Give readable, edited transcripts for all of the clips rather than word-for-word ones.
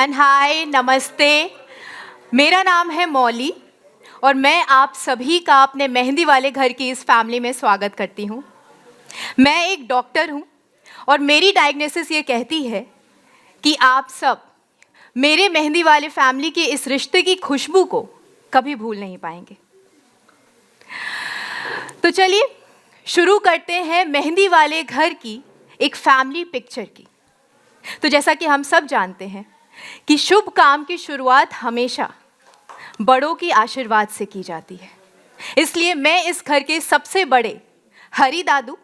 हाय, नमस्ते। मेरा नाम है मौली और मैं आप सभी का अपने मेहंदी वाले घर की इस फैमिली में स्वागत करती हूँ। मैं एक डॉक्टर हूँ और मेरी डायग्नोसिस ये कहती है कि आप सब मेरे मेहंदी वाले फैमिली के इस रिश्ते की खुशबू को कभी भूल नहीं पाएंगे। तो चलिए शुरू करते हैं मेहंदी वाले घर की एक फैमिली पिक्चर की। तो जैसा कि हम सब जानते हैं कि शुभ काम की शुरुआत हमेशा बड़ों की आशीर्वाद से की जाती है। इसलिए मैं इस घर के सबसे बड़े हरी दादू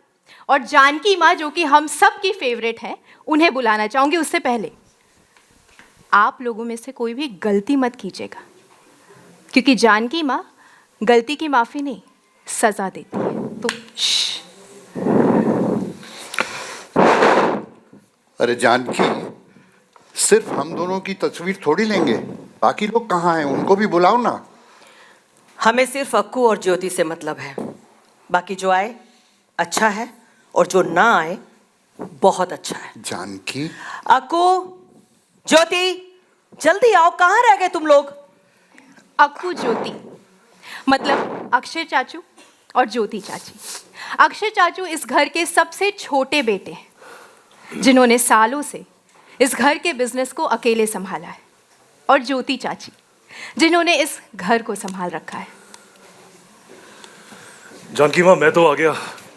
और जानकी माँ, जो कि हम सब की फेवरेट हैं, उन्हें बुलाना चाहूँगी। उससे पहले आप लोगों में से कोई भी गलती मत कीजिएगा, क्योंकि जानकी माँ गलती की माफ़ी नहीं, सज़ा देती है। तो अरे जानकी, सिर्फ हम दोनों की तस्वीर थोड़ी लेंगे, बाकी लोग कहाँ हैं? उनको भी बुलाओ ना। हमें सिर्फ अक्कू और ज्योति से मतलब है। बाकी जो आए अच्छा है और जो ना आए बहुत अच्छा है। जानकी, अक्कू, ज्योति, जल्दी आओ, कहाँ रह गए तुम लोग? अक्कू ज्योति मतलब अक्षय चाचू और ज्योति चाची। अक्षय चाचू इस घर के सबसे छोटे बेटे हैं, जिन्होंने सालों से इस घर के बिजनेस को अकेले संभाला है, और ज्योति चाची जिन्होंने इस घर को संभाल रखा है। जानकी माँ, मैं तो आ गया।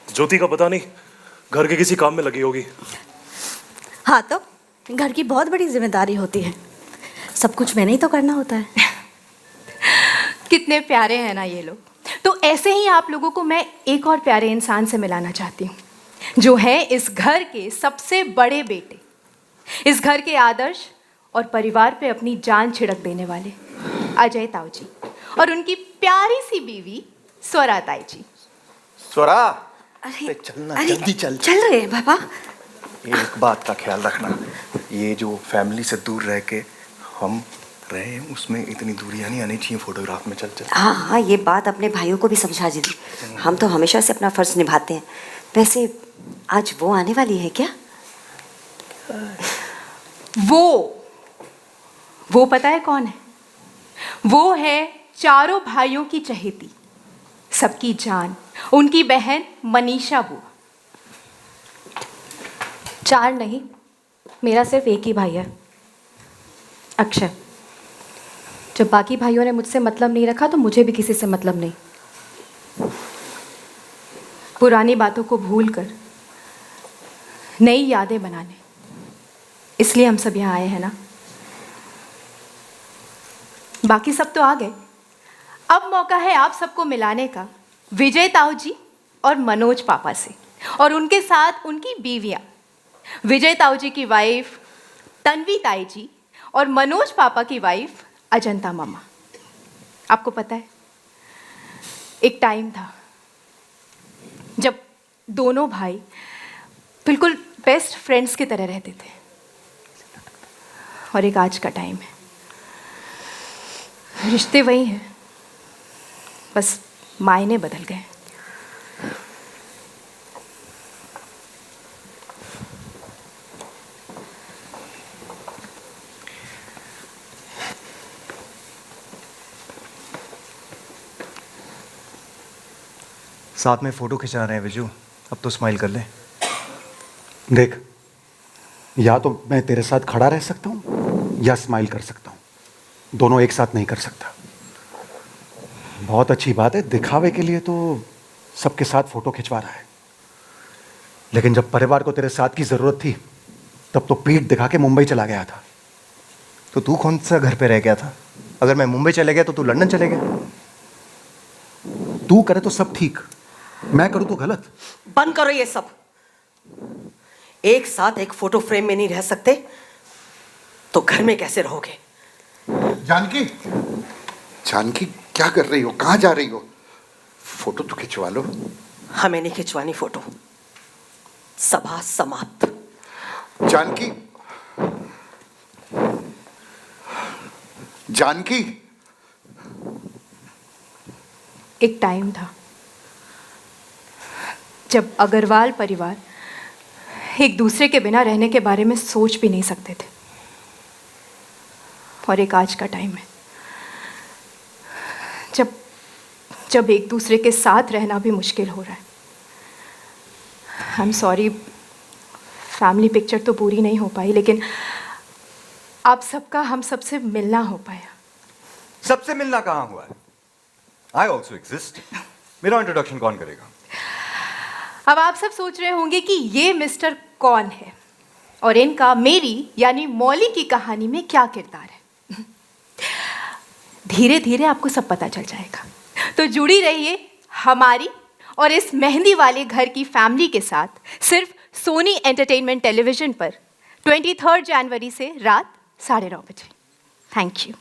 ज्योति का पता नहीं, घर के किसी काम में लगी होगी। हाँ, तो घर की बहुत बड़ी जिम्मेदारी होती है, सब कुछ मैंने ही तो करना होता है। कितने प्यारे हैं ना ये लोग। तो ऐसे ही आप लोगों को मैं एक और प्यारे इंसान से मिलाना चाहती हूँ, जो है इस घर के सबसे बड़े बेटे, इस घर के आदर्श और परिवार पे अपनी जान छिड़क देने वाले अजय ताऊ जी, और उनकी प्यारी सी बीवी स्वरा ताई जी। स्वरा, अरे चलना, जल्दी चल। चल रहे हैं पापा। एक बात का ख्याल रखना, ये जो फैमिली से दूर रह के हम रहे हैं, उसमें इतनी दूरियां नहीं आनी चाहिए फोटोग्राफ में। चल चल। हाँ हाँ, ये बात अपने भाइयों को भी समझा दीदी। हम तो हमेशा से अपना फर्ज निभाते हैं। वैसे आज वो आने वाली है क्या? वो पता है कौन है? वो है चारों भाइयों की चहेती, सबकी जान, उनकी बहन मनीषा बुआ। चार नहीं, मेरा सिर्फ एक ही भाई है, अक्षय। जब बाकी भाइयों ने मुझसे मतलब नहीं रखा, तो मुझे भी किसी से मतलब नहीं। पुरानी बातों को भूलकर नई यादें बनाने, इसलिए हम सब यहाँ आए हैं ना। बाकी सब तो आ गए, अब मौका है आप सबको मिलाने का विजय ताऊ जी और मनोज पापा से, और उनके साथ उनकी बीवियाँ, विजय ताऊ जी की वाइफ तन्वी ताई जी और मनोज पापा की वाइफ अजंता मामा। आपको पता है, एक टाइम था जब दोनों भाई बिल्कुल बेस्ट फ्रेंड्स की तरह रहते थे, और एक आज का टाइम है। रिश्ते वही हैं, बस मायने बदल गए। साथ में फोटो खिंचा रहे हैं विजू, अब तो स्माइल कर ले। देख, या तो मैं तेरे साथ खड़ा रह सकता हूँ या स्माइल कर सकता हूँ, दोनों एक साथ नहीं कर सकता। बहुत अच्छी बात है, दिखावे के लिए तो सबके साथ फोटो खिंचवा रहा है, लेकिन जब परिवार को तेरे साथ की जरूरत थी, तब तो पीठ दिखा के मुंबई चला गया था। तो तू कौन सा घर पे रह गया था? अगर मैं मुंबई चले गया तो तू लंदन चले गया। तू करे तो सब ठीक, मैं करूँ तो गलत। बंद करो ये सब। एक साथ एक फोटो फ्रेम में नहीं रह सकते तो घर में कैसे रहोगे? जानकी, जानकी क्या कर रही हो? कहाँ जा रही हो? फोटो तो खिंचवा लो। हमें नहीं खिंचवानी फोटो, सभा समाप्त। जानकी, जानकी। एक टाइम था जब अग्रवाल परिवार एक दूसरे के बिना रहने के बारे में सोच भी नहीं सकते थे। और एक आज का टाइम है जब जब एक दूसरे के साथ रहना भी मुश्किल हो रहा है। I am sorry, family picture तो पूरी नहीं हो पाई, लेकिन आप सबका हम सबसे मिलना हो पाया। सबसे मिलना कहाँ हुआ है? I also exist. मेरा इंट्रोडक्शन कौन करेगा? अब आप सब सोच रहे होंगे कि ये मिस्टर कौन है और इनका मेरी यानी मौली की कहानी में क्या किरदार है। धीरे धीरे आपको सब पता चल जाएगा, तो जुड़ी रहिए हमारी और इस मेहंदी वाले घर की फैमिली के साथ सिर्फ सोनी एंटरटेनमेंट टेलीविजन पर 23 जनवरी से रात 9:30 बजे। Thank you.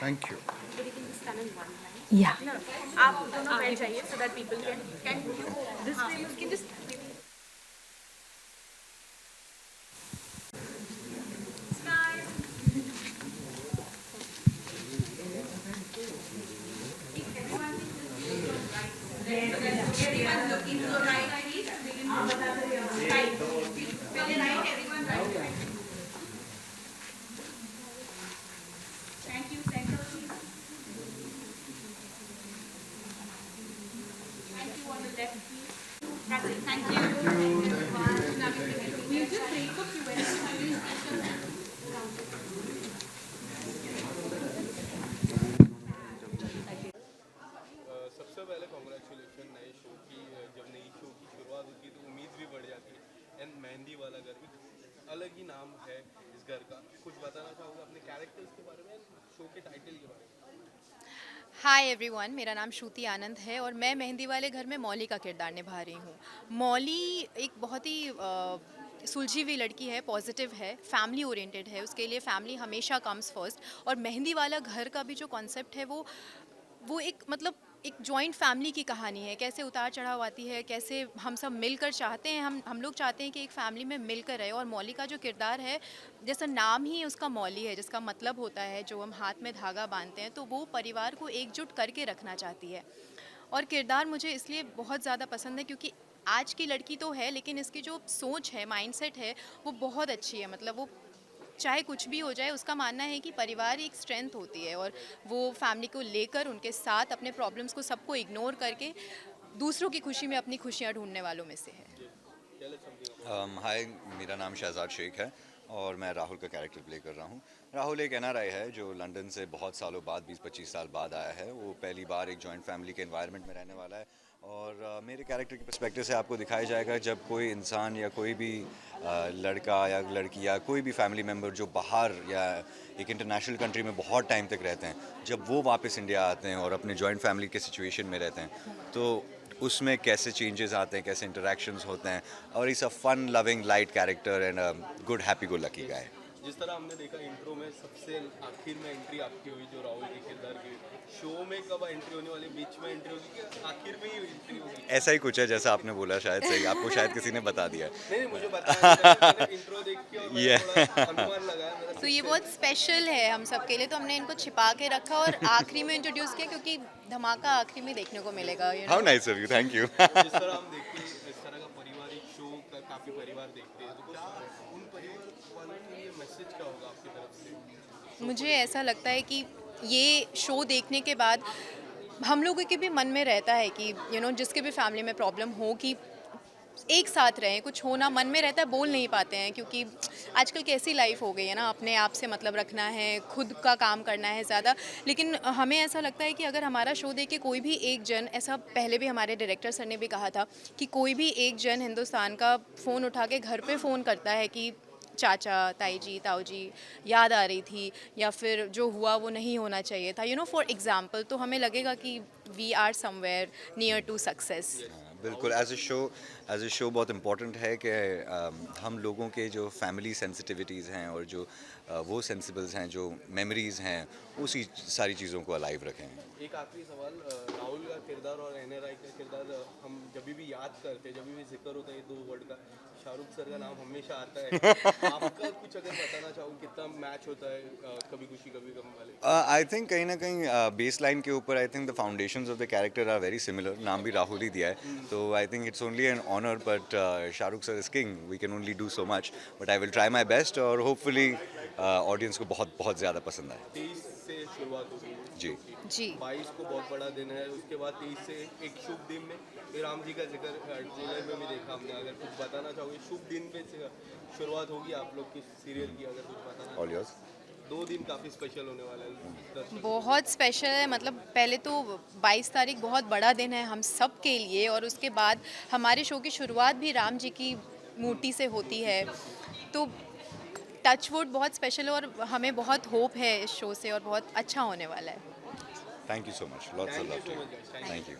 Thank you. या सबसे पहले कॉन्ग्रेचुलेशन नए शो की। जब नई शो की शुरुआत होती है तो उम्मीद भी बढ़ जाती है। एंड मेहंदी वाला घर भी अलग ही नाम है इस घर का। कुछ बताना चाहोगे अपने कैरेक्टर्स के बारे में, शो के टाइटल के बारे में? हाय एवरीवन, मेरा नाम श्रुति आनंद है और मैं मेहंदी वाले घर में मौली का किरदार निभा रही हूँ। मौली एक बहुत ही सुलझी हुई लड़की है, पॉजिटिव है, फैमिली ओरिएंटेड है, उसके लिए फैमिली हमेशा कम्स फर्स्ट। और मेहंदी वाला घर का भी जो कॉन्सेप्ट है वो एक मतलब एक जॉइंट फैमिली की कहानी है। कैसे उतार चढ़ाव आती है, कैसे हम सब मिलकर चाहते हैं, हम लोग चाहते हैं कि एक फैमिली में मिलकर रहे। और मौली का जो किरदार है, जैसा नाम ही उसका मौली है, जिसका मतलब होता है जो हम हाथ में धागा बांधते हैं, तो वो परिवार को एकजुट करके रखना चाहती है। और किरदार मुझे इसलिए बहुत ज़्यादा पसंद है क्योंकि आज की लड़की तो है, लेकिन इसकी जो सोच है, माइंडसेट है, वो बहुत अच्छी है। मतलब वो चाहे कुछ भी हो जाए, उसका मानना है कि परिवार एक स्ट्रेंथ होती है और वो फैमिली को लेकर उनके साथ अपने प्रॉब्लम्स को सबको इग्नोर करके दूसरों की खुशी में अपनी खुशियाँ ढूंढने वालों में से है। हाय, मेरा नाम शहजाद शेख है और मैं राहुल का कैरेक्टर प्ले कर रहा हूँ। राहुल एक NRI है जो लंदन से बहुत सालों बाद, 20-25 साल बाद आया है। वो पहली बार एक जॉइंट फैमिली के एनवायरनमेंट में रहने वाला है। और मेरे कैरेक्टर के पर्सपेक्टिव से आपको दिखाया जाएगा जब कोई इंसान या कोई भी लड़का या लड़की या कोई भी फैमिली मेम्बर जो बाहर या एक इंटरनेशनल कंट्री में बहुत टाइम तक रहते हैं, जब वो वापस इंडिया आते हैं और अपने जॉइंट फैमिली के सिचुएशन में रहते हैं, तो उसमें कैसे चेंजेस आते हैं, कैसे इंटरेक्शंस होते हैं। और it's a fun loving light character and a good happy go lucky guy. जिस तरह हमने देखा इंट्रो में, सबसे आखिर में एंट्री आपकी हुई जो राहुल के किरदार की। शो में कब एंट्री होने वाली, बीच में एंट्री होगी कि आखिर में ही एंट्री होगी? ऐसा ही कुछ है जैसा आपने बोला, शायद सही, आपको शायद किसी ने बता दिया। नहीं, मुझे बताया इंट्रो देख के और मैंने थोड़ा अनुमान लगाया मेरा। तो ये बहुत स्पेशल है हम सब के लिए, तो हमने इनको छिपा के रखा और आखिरी में इंट्रोड्यूस किया क्योंकि धमाका आखिरी में देखने को मिलेगा। How nice of you, thank you. जिस तरह हम देखते हैं इस तरह का पारिवारिक शो का, काफ़ी परिवार देखते हैं, तो उन परिवार वालों के लिए मैसेज क्या होगा आपकी तरफ से? मुझे ऐसा लगता है कि ये शो देखने के बाद हम लोगों के भी मन में रहता है कि जिसके भी फैमिली में प्रॉब्लम हो कि एक साथ रहें। कुछ होना मन में रहता है, बोल नहीं पाते हैं क्योंकि आजकल कैसी लाइफ हो गई है ना, अपने आप से मतलब रखना है, खुद का काम करना है ज़्यादा। लेकिन हमें ऐसा लगता है कि अगर हमारा शो देख के कोई भी एक जन, ऐसा पहले भी हमारे डायरेक्टर सर ने भी कहा था कि कोई भी एक जन हिंदुस्तान का फ़ोन उठा के घर पे फ़ोन करता है कि चाचा, ताई जी, ताऊ जी याद आ रही थी, या फिर जो हुआ वो नहीं होना चाहिए था, फॉर एग्जाम्पल, तो हमें लगेगा कि we are somewhere near to success. बिल्कुल, एज ए शो बहुत इम्पोर्टेंट है कि हम लोगों के जो फैमिली सेंसिटिविटीज़ हैं और जो वो सेंसिबल्स हैं, जो मेमोरीज़ हैं, उसी सारी चीज़ों को अलाइव रखें। एक आखिरी सवाल, राहुल राहुल का किरदार और एन राय का किरदार हम जब भी याद करते, जब भी जिक्र होता है ये 2 वर्ड का, शाहरुख सर का नाम हमेशा आता है। आपका कुछ अगर बताना चाहो कितना मैच होता है कभी खुशी कभी गम वाले? आई थिंक कहीं ना कहीं बेस लाइन के ऊपर I think the foundations of the character are very similar. नाम भी राहुल ही दिया है, तो I think it's only an honour, but Shahrukh sir is king, we can only do so much, but I will try my best और hopefully audience को बहुत बहुत ज़्यादा पसंद आए. 23 से शुरुआत होगी जी जी 22 को बहुत बड़ा दिन है, उसके बाद 23 से एक शुभ दिन में ये राम जी का जिक्र ट्रेलर में भी देखा हमने. अगर कुछ बताना चाहोगे शुभ दिन पे से शुरुआत होगी आप लोग की सीरियल की, अगर कुछ बताना ऑल योर्स. 2 दिन काफ़ी स्पेशल होने वाला है दर्शकों बहुत स्पेशल है. मतलब पहले तो 22 तारीख बहुत बड़ा दिन है हम सब के लिए, और उसके बाद हमारे शो की शुरुआत भी राम जी की मूर्ति से होती है. तो टचवुड बहुत स्पेशल है और हमें बहुत होप है इस शो से और बहुत अच्छा होने वाला है. Thank you so much. Lots of love to you. Thank you.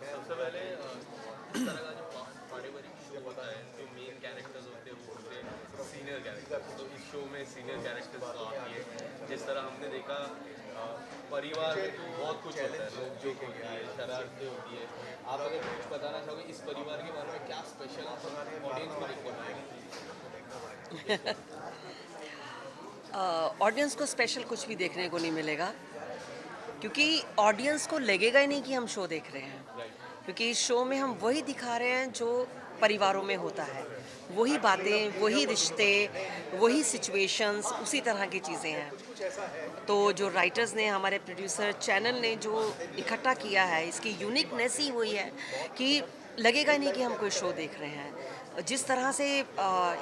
सबसे पहले इस तरह का जो पारिवारिक शो होता है, जो मेन कैरेक्टर्स होते हैं वो होते हैं सीनियर कैरेक्टर्स. तो इस शो में सीनियर कैरेक्टर्स काफ़ी है. जिस तरह हमने देखा परिवार में तो बहुत कुछ होता है, लोग जो होती है, शरारतें होती है. आप अगर कुछ बताना चाहोगे इस परिवार के बारे में क्या स्पेशल आप ऑडियंस को देखने पाएंगे? ऑडियंस को स्पेशल कुछ भी देखने को नहीं मिलेगा, क्योंकि ऑडियंस को लगेगा ही नहीं कि हम शो देख रहे हैं, क्योंकि इस शो में हम वही दिखा रहे हैं जो परिवारों में होता है. वही बातें, वही रिश्ते, वही सिचुएशंस, उसी तरह की चीज़ें हैं. तो जो राइटर्स ने, हमारे प्रोड्यूसर चैनल ने जो इकट्ठा किया है, इसकी यूनिकनेस ही वही है कि लगेगा ही नहीं कि हम कोई शो देख रहे हैं. जिस तरह से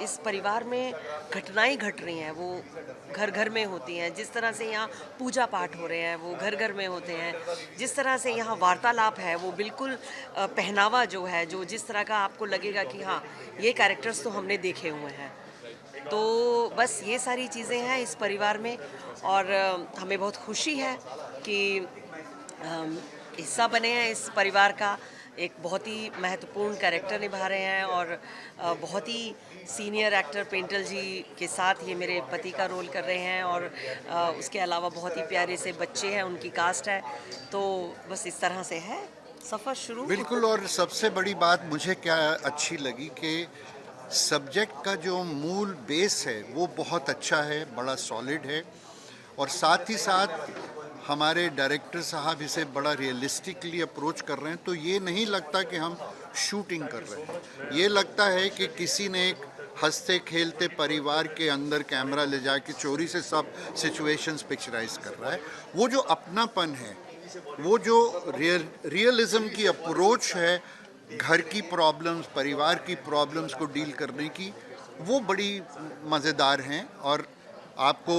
इस परिवार में घटनाएं घट रही हैं वो घर घर में होती हैं. जिस तरह से यहाँ पूजा पाठ हो रहे हैं वो घर घर में होते हैं. जिस तरह से यहाँ वार्तालाप है वो बिल्कुल पहनावा जो है, जो जिस तरह का आपको लगेगा कि हाँ ये कैरेक्टर्स तो हमने देखे हुए हैं. तो बस ये सारी चीज़ें हैं इस परिवार में, और हमें बहुत खुशी है कि हिस्सा बने हैं इस परिवार का. एक बहुत ही महत्वपूर्ण कैरेक्टर निभा रहे हैं, और बहुत ही सीनियर एक्टर पेंटल जी के साथ ये मेरे पति का रोल कर रहे हैं, और उसके अलावा बहुत ही प्यारे से बच्चे हैं, उनकी कास्ट है. तो बस इस तरह से है सफ़र शुरू. बिल्कुल. और सबसे बड़ी बात मुझे क्या अच्छी लगी कि सब्जेक्ट का जो मूल बेस है वो बहुत अच्छा है, बड़ा सॉलिड है, और साथ ही साथ हमारे डायरेक्टर साहब इसे बड़ा रियलिस्टिकली अप्रोच कर रहे हैं. तो ये नहीं लगता कि हम शूटिंग कर रहे हैं, ये लगता है कि किसी ने एक हंसते खेलते परिवार के अंदर कैमरा ले जाके चोरी से सब सिचुएशंस पिक्चराइज कर रहा है. वो जो अपनापन है, वो जो रियलिज्म की अप्रोच है घर की प्रॉब्लम्स, परिवार की प्रॉब्लम्स को डील करने की, वो बड़ी मज़ेदार हैं. और आपको,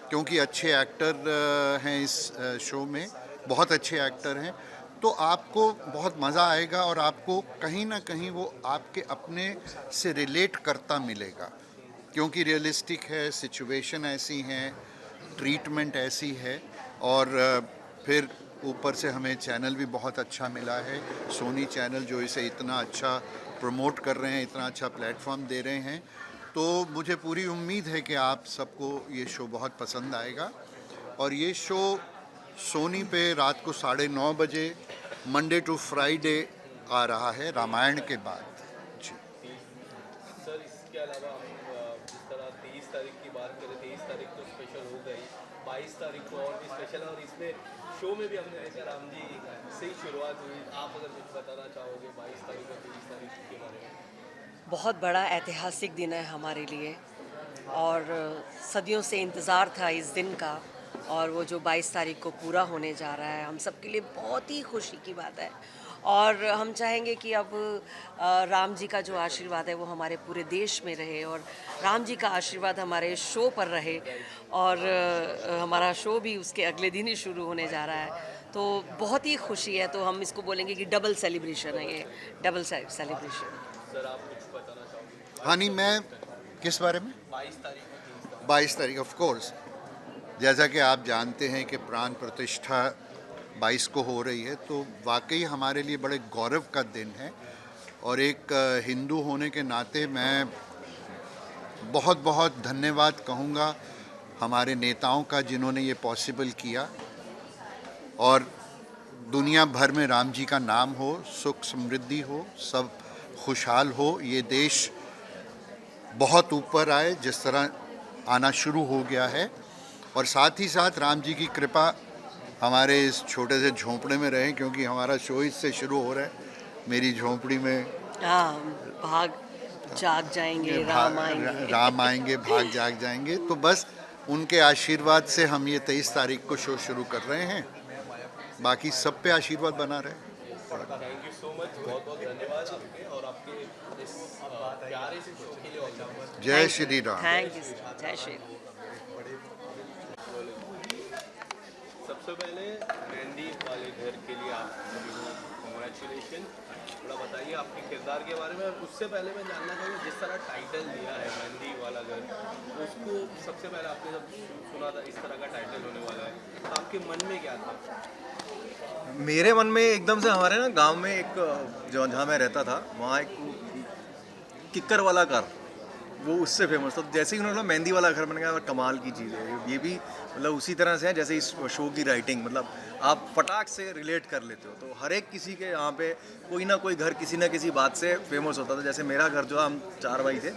क्योंकि अच्छे एक्टर हैं इस शो में, बहुत अच्छे एक्टर हैं, तो आपको बहुत मज़ा आएगा, और आपको कहीं ना कहीं वो आपके अपने से रिलेट करता मिलेगा, क्योंकि रियलिस्टिक है, सिचुएशन ऐसी हैं, ट्रीटमेंट ऐसी है. और फिर ऊपर से हमें चैनल भी बहुत अच्छा मिला है, सोनी चैनल, जो इसे इतना अच्छा प्रमोट कर रहे हैं, इतना अच्छा प्लेटफॉर्म दे रहे हैं. तो मुझे पूरी उम्मीद है कि आप सबको ये शो बहुत पसंद आएगा. और ये शो सोनी पे रात को 9:30 बजे मंडे टू फ्राइडे आ रहा है, रामायण के बाद. जी सर, इसके अलावा हम जिस तरह 23 तारीख की बात करें, 23 तारीख तो स्पेशल हो गई, 22 तारीख को और भी स्पेशल है, और इसमें शो में भी हमने देखा राम जी से ही शुरुआत हुई. आप अगर कुछ बताना चाहोगे 22 तारीख और 23 तारीख के बारे में? बहुत बड़ा ऐतिहासिक दिन है हमारे लिए, और सदियों से इंतज़ार था इस दिन का, और वो जो 22 तारीख को पूरा होने जा रहा है, हम सब के लिए बहुत ही खुशी की बात है. और हम चाहेंगे कि अब राम जी का जो आशीर्वाद है वो हमारे पूरे देश में रहे, और राम जी का आशीर्वाद हमारे शो पर रहे, और हमारा शो भी उसके अगले दिन ही शुरू होने जा रहा है. तो बहुत ही खुशी है. तो हम इसको बोलेंगे कि डबल सेलिब्रेशन है, ये डबल सेलिब्रेशन. सर, आप कुछ बताना चाहोगे? हाँ, नहीं, मैं किस बारे में? 22 तारीख 22 तारीख, ऑफ कोर्स. जैसा कि आप जानते हैं कि प्राण प्रतिष्ठा 22 को हो रही है, तो वाकई हमारे लिए बड़े गौरव का दिन है. और एक हिंदू होने के नाते मैं बहुत बहुत धन्यवाद कहूँगा हमारे नेताओं का जिन्होंने ये पॉसिबल किया, और दुनिया भर में राम जी का नाम हो, सुख समृद्धि हो, सब खुशहाल हो, ये देश बहुत ऊपर आए जिस तरह आना शुरू हो गया है, और साथ ही साथ राम जी की कृपा हमारे इस छोटे से झोंपड़े में रहे, क्योंकि हमारा शो इससे शुरू हो रहा है। मेरी झोंपड़ी में भाग जाग जाएंगे, राम आएंगे, भाग जाग जाएंगे। तो बस उनके आशीर्वाद से हम ये 23 तारीख को शो शुरू कर रहे हैं। बाकी सब पे आशीर्वाद बना रहे। थैंक यू सो मच, बहुत बहुत धन्यवाद आपके और आपके इस प्यारे से शो के लिए। जय श्री राम। थैंक यू, जय श्री राम। सबसे पहले मेहंदी वाले घर के लिए आप सभी को कॉन्ग्रेचुलेशन। थोड़ा बताइए आपके किरदार के बारे में, और उससे पहले मैं जानना चाहूँगा जिस तरह टाइटल दिया है मेहंदी वाला घर, उसको सबसे पहले आपने जब सुना था इस तरह का टाइटल होने वाला है, तो आपके मन में क्या था? मेरे मन में एकदम से हमारे ना गांव में एक जो जहाँ मैं रहता था वहाँ एक किक्कर वाला घर, वो उससे फेमस था। जैसे ही उन्होंने मेहंदी वाला घर, मैंने कहा कमाल की चीज़ है। ये भी मतलब उसी तरह से है जैसे इस शो की राइटिंग, मतलब आप फटाक से रिलेट कर लेते हो। तो हर एक किसी के यहाँ पे कोई ना कोई घर किसी ना किसी बात से फेमस होता था। जैसे मेरा घर जो, हम 4 भाई थे,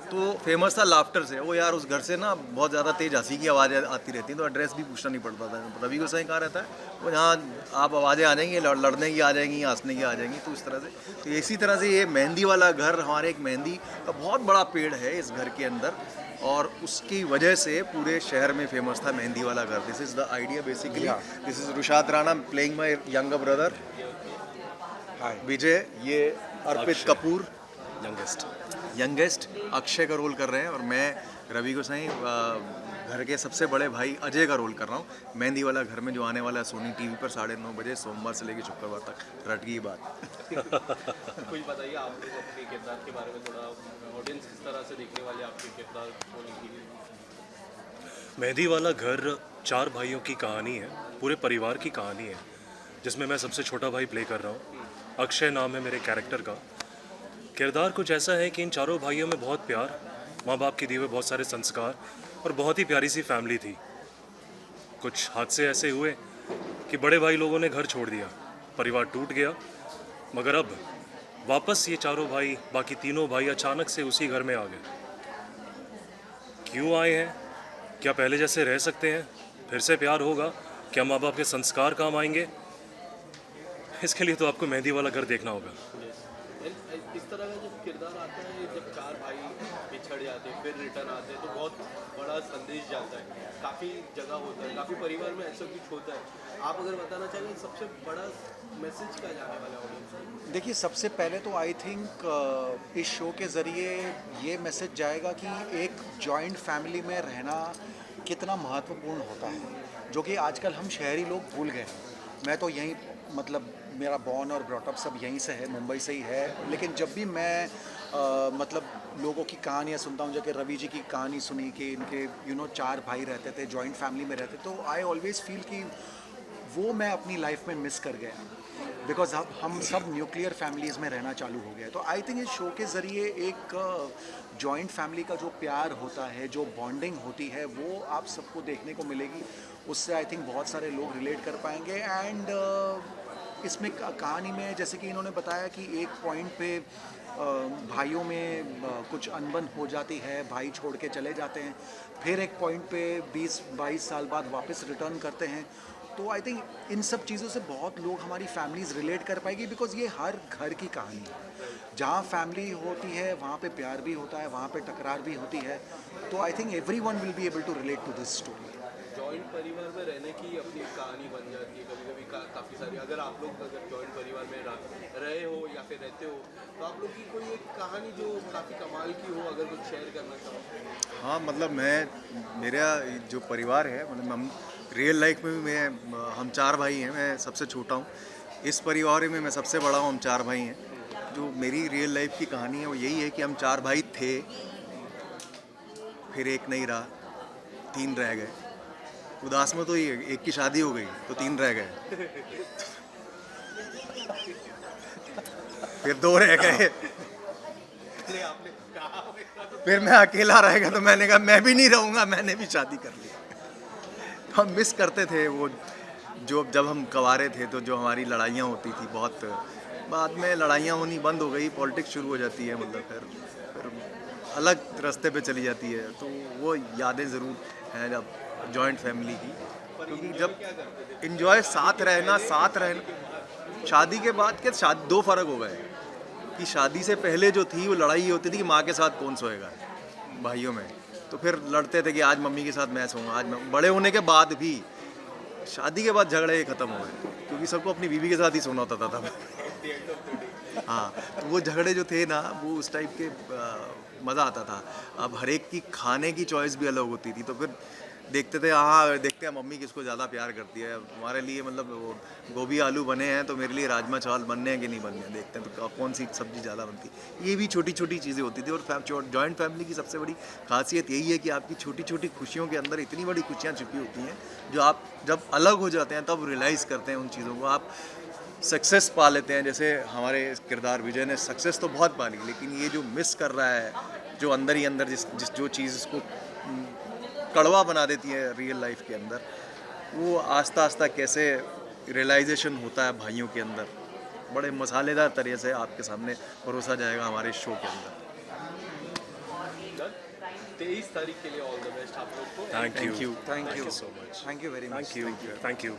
तो फेमस था लाफ्टर से। वो यार उस घर से ना बहुत ज़्यादा तेज़ हंसी की आवाज़ें आती रहती हैं, तो एड्रेस भी पूछना नहीं पड़ता था। रवि गोसाई कहाँ रहता है, वो यहाँ आप आवाज़ें आ जाएंगी, लड़ने की आ जाएंगी, हंसने की आ जाएंगी। तो इस तरह से, तो इसी तरह से ये मेहंदी वाला घर, हमारे एक मेहंदी का बहुत बड़ा पेड़ है इस घर के अंदर, और उसकी वजह से पूरे शहर में फेमस था मेहंदी वाला घर। This is the idea basically. This is Rushad Rana playing my younger brother Vijay, ये अर्पित कपूर यंगेस्ट अक्षय का रोल कर रहे हैं, और मैं रवि गोसाई घर के सबसे बड़े भाई अजय का रोल कर रहा हूँ। मेहंदी वाला घर में जो आने वाला है सोनी टीवी पर 9:30 बजे सोमवार से लेकर शुक्रवार तक। रट गई बात। कुछ बताइए आप लोग अपने किरदार के बारे में, थोड़ा ऑडियंस किस तरह से देखने वाले आपके किरदार होने के लिए? मेहंदी वाला घर 4 भाइयों की कहानी है, पूरे परिवार की कहानी है, जिसमें मैं सबसे छोटा भाई प्ले कर रहा हूँ। अक्षय नाम है मेरे कैरेक्टर का। किरदार कुछ ऐसा है कि इन चारों भाइयों में बहुत प्यार, माँ बाप के दिए हुए बहुत सारे संस्कार और बहुत ही प्यारी सी फैमिली थी। कुछ हादसे ऐसे हुए कि बड़े भाई लोगों ने घर छोड़ दिया, परिवार टूट गया, मगर अब वापस ये चारों भाई, बाकी तीनों भाई अचानक से उसी घर में आ गए। क्यों आए हैं? क्या पहले जैसे रह सकते हैं? फिर से प्यार होगा? क्या माँ बाप के संस्कार काम आएंगे? इसके लिए तो आपको मेहंदी वाला घर देखना होगा। इस तरह का जब किरदार आता है, जब 4 भाई बिछड़ जाते हैं फिर रिटर्न आते हैं, तो बहुत बड़ा संदेश जाता है। काफ़ी जगह होता है, काफ़ी परिवार में ऐसा कुछ होता है। आप अगर बताना चाहेंगे सबसे बड़ा मैसेज क्या जाने वाला है ऑडियंस को? देखिए, सबसे पहले तो आई थिंक इस शो के ज़रिए ये मैसेज जाएगा कि एक जॉइंट फैमिली में रहना कितना महत्वपूर्ण होता है, जो कि आजकल हम शहरी लोग भूल गए। मैं तो यहीं, मतलब मेरा बॉर्न और ब्रॉटअप सब यहीं से है, मुंबई से ही है। लेकिन जब भी मैं मतलब लोगों की कहानियाँ सुनता हूँ, जैसे रवि जी की कहानी सुनी कि इनके 4 भाई रहते थे, जॉइंट फैमिली में रहते, तो आई ऑलवेज़ फील कि वो मैं अपनी लाइफ में मिस कर गया, बिकॉज हम सब न्यूक्लियर फैमिलीज़ में रहना चालू हो गया। तो आई थिंक इस शो के ज़रिए एक जॉइंट फैमिली का जो प्यार होता है, जो बॉन्डिंग होती है, वो आप सबको देखने को मिलेगी। उससे आई थिंक बहुत सारे लोग रिलेट कर पाएंगे। एंड इसमें कहानी में जैसे कि इन्होंने बताया कि एक पॉइंट पे भाइयों में कुछ अनबन हो जाती है, भाई छोड़ के चले जाते हैं, फिर एक पॉइंट पे 20-22 साल बाद वापस रिटर्न करते हैं। तो आई थिंक इन सब चीज़ों से बहुत लोग, हमारी फैमिलीज़ रिलेट कर पाएगी, बिकॉज ये हर घर की कहानी है। जहाँ फैमिली होती है वहाँ पे प्यार भी होता है, वहाँ पे टकरार भी होती है। तो I think everyone will be able to relate to this story. Joint परिवार में रहने की अपनी कहानी बन जाती है कभी कभी काफ़ी सारी। अगर आप लोग जॉइंट परिवार में रहे हो या फिर रहते हो, तो आप लोग की कोई एक कहानी जो काफ़ी कमाल की हो, अगर कुछ शेयर करना चाहो? हाँ, मतलब मेरा जो परिवार है, मतलब हम रियल लाइफ में भी हम 4 भाई हैं, मैं सबसे छोटा हूँ। इस परिवार में मैं सबसे बड़ा हूँ, हम 4 भाई हैं। जो मेरी रियल लाइफ की कहानी है वो यही है कि हम 4 भाई थे, फिर एक नहीं रहा, 3 रह गए। उदास में तो ये एक की शादी हो गई तो 3 रह गए, फिर 2 रह गए। आपने कहा फिर मैं अकेला रहेगा, तो मैंने कहा मैं भी नहीं रहूँगा, मैंने भी शादी कर ली। तो हम मिस करते थे वो, जो जब हम कवारे थे तो जो हमारी लड़ाइयाँ होती थी बहुत, बाद में लड़ाइयाँ होनी बंद हो गई, पॉलिटिक्स शुरू हो जाती है, मतलब फिर अलग रास्ते पे चली जाती है। तो वो यादें ज़रूर हैं जब जॉइंट फैमिली की, क्योंकि जब इन्जॉय साथ रहना, शादी के बाद के शादी 2 फ़र्क हो गए कि शादी से पहले जो थी वो लड़ाई होती थी कि माँ के साथ कौन सोएगा भाइयों में, तो फिर लड़ते थे कि आज मम्मी के साथ मैं सोऊंगा, आज मैं। बड़े होने के बाद भी शादी के बाद झगड़े ख़त्म हो गए, क्योंकि सबको अपनी बीवी के साथ ही सोना होता था तब। हाँ, तो वो झगड़े जो थे ना, वो उस टाइप के मज़ा आता था। अब हर एक की खाने की चॉइस भी अलग होती थी, तो फिर देखते थे, हाँ देखते हैं मम्मी किसको ज़्यादा प्यार करती है। हमारे लिए मतलब वो गोभी आलू बने हैं तो मेरे लिए राजमा चावल बनने हैं कि नहीं बनने हैं, देखते हैं तो कौन सी सब्ज़ी ज़्यादा बनती है। ये भी छोटी छोटी चीज़ें होती थी। और जॉइंट फैमिली की सबसे बड़ी खासियत यही है कि आपकी छोटी छोटी खुशियों के अंदर इतनी बड़ी खुशियाँ छुपी होती हैं, जो आप जब अलग हो जाते हैं तब रियलाइज़ करते हैं उन चीज़ों को। आप सक्सेस पा लेते हैं, जैसे हमारे किरदार विजय ने सक्सेस तो बहुत पा ली, लेकिन ये जो मिस कर रहा है, जो अंदर ही अंदर जिस जो चीज़ इसको कड़वा बना देती है रियल लाइफ के अंदर, वो आस्ता आस्ता कैसे रियलाइजेशन होता है भाइयों के अंदर, बड़े मसालेदार तरह से आपके सामने परोसा जाएगा हमारे शो के अंदर। 23 तारीख के लिए ऑल द बेस्ट आप लोग को। Thank you thank you so much. Thank you very much. Thank you. Thank you.